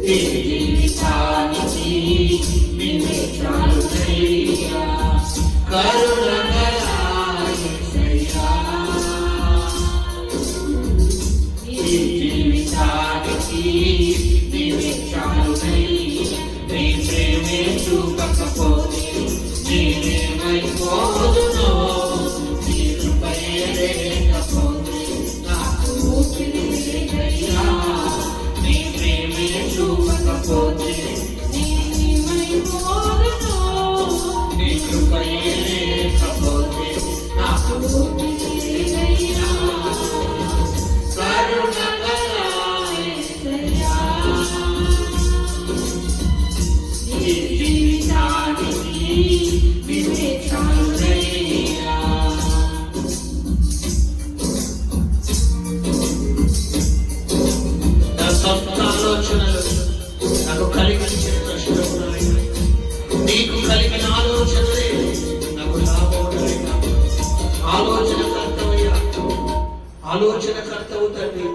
ఈ జీవితానికి నిన్నే చాలునయ్యా కరుణగల యేసయ్యా ఈ జీవితానికి నిన్నే చాలునయ్యా నీ ప్రేమే చూపకపోతే నేనేమైపోదునో నీ కృపయే లేకపోతే నాకు ఊపిరి లేదయ్యా నీ ప్రేమే చూపకపోతే నేనేమైపోదునో నీ కృపయే లేకపోతే నాకు ఊపిరి లేదయ్యా కరుణగల యేసయ్యా ఈ జీవితానికి నిన్నే చాలునయ్యా నా సొంత ఆలోచనలు నాకు కలిగించిన నష్టములైన నీకు కలిగిన ఆలోచనలే నాకు లాభములైన ఆలోచనకర్తవయ్యా ఆలోచనకర్తవు తండ్రి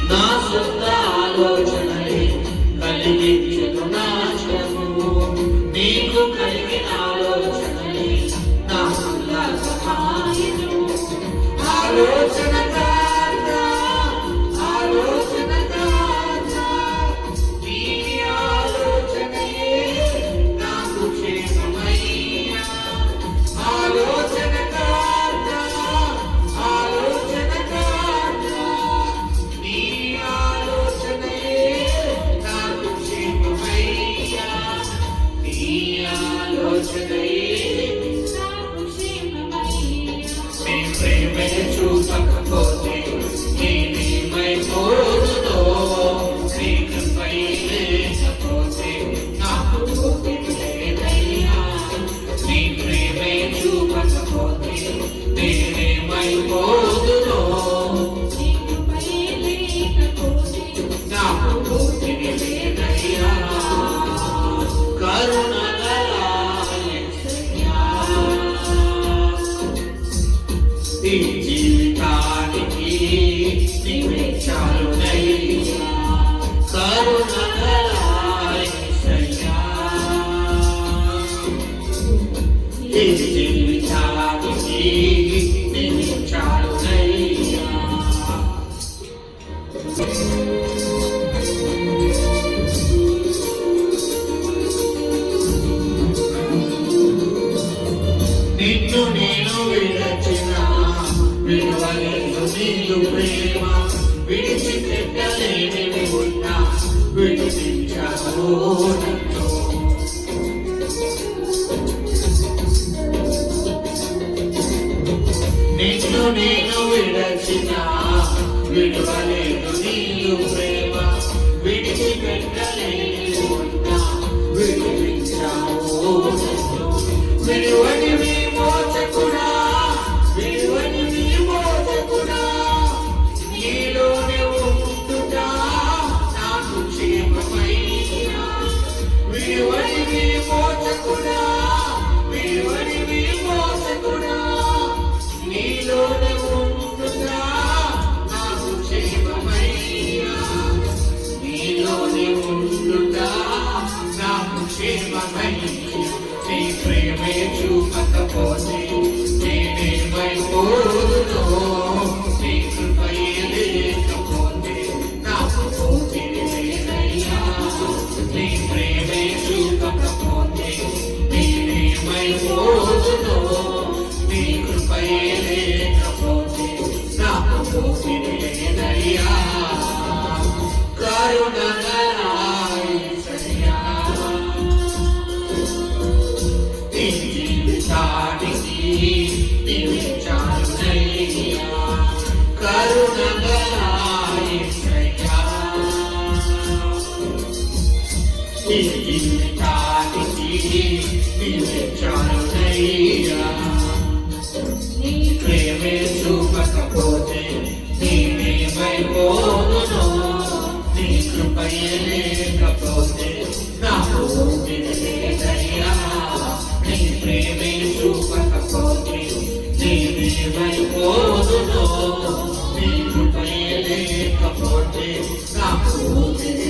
నా సొంత ఆలోచనలే కలిగించెను నాశనము నీకు కలిగిన ఆలోచనలే నా ఉల్లాసమాయెను ఆలోచనకర్త ఆలోచనకర్త నీ ఆలోచనయే నాకు క్షేమమయ్యా ఆలోచనకర్త ఆలోచనకర్త నీ ఆలోచనయే నాకు క్షేమమయ్యా నీ ఆలోచనయే నాకు క్షేమమయ్యా నీ ప్రేమే చూపకపోతే నేనేమైపోదునో నీ కృపయే లేకపోతే నాకు ఊపిరి లేదయ్యా నీ ప్రేమే చూపకపోతే నేనేమైపోదునో నీ కృపయే లేకపోతే నాకు ఊపిరి లేదయ్యా కరుణగల యేసయ్యా ఈ జీవితానికి నిన్నే చాలునయ్యా కరుణగల యేసయ్యా ఈ జీవితానికి నిన్నే చాలునయ్యా నిన్ను నేను విడచిన విడవలేదు నీదు ప్రేమ విడిచిపెట్టలేనివి ఉన్నా విడిపించావు నన్ను నిన్ను నేను విడచిన విడవలేదు నీదు ప్రేమ విడిచిపెట్టలేనివి ఉన్నా విడిపించావు నన్ను విడువని విమోచకుడా విడువని విమోచకుడా నీలోనే ఉంటున్నా నాకు క్షేమమయ్యా విడువని విమోచకుడా విడువని విమోచకుడా నీలోనే ఉంటున్నా నాకు క్షేమమయ్యా నీలోనే ఉంటున్నా నాకు క్షేమమయ్యా నీ ప్రేమే చూపకపోతే నేనేమైపోదునో నీ కృపయే లేకపోతే నాకు ఊపిరి లేదయ్యా నీ ప్రేమే జీవితానికి నీవే చాలునయ్యా. నీ ప్రేమే చూపకపోతే నేనేమైపోదును, నీ కృపయే లేకపోతే నాకు ఊపిరి లేదయ్యా. నీ ప్రేమే చూపకపోతే నేనేమైపోదును, నీ కృపయే లేకపోతే నాకు ఊపిరి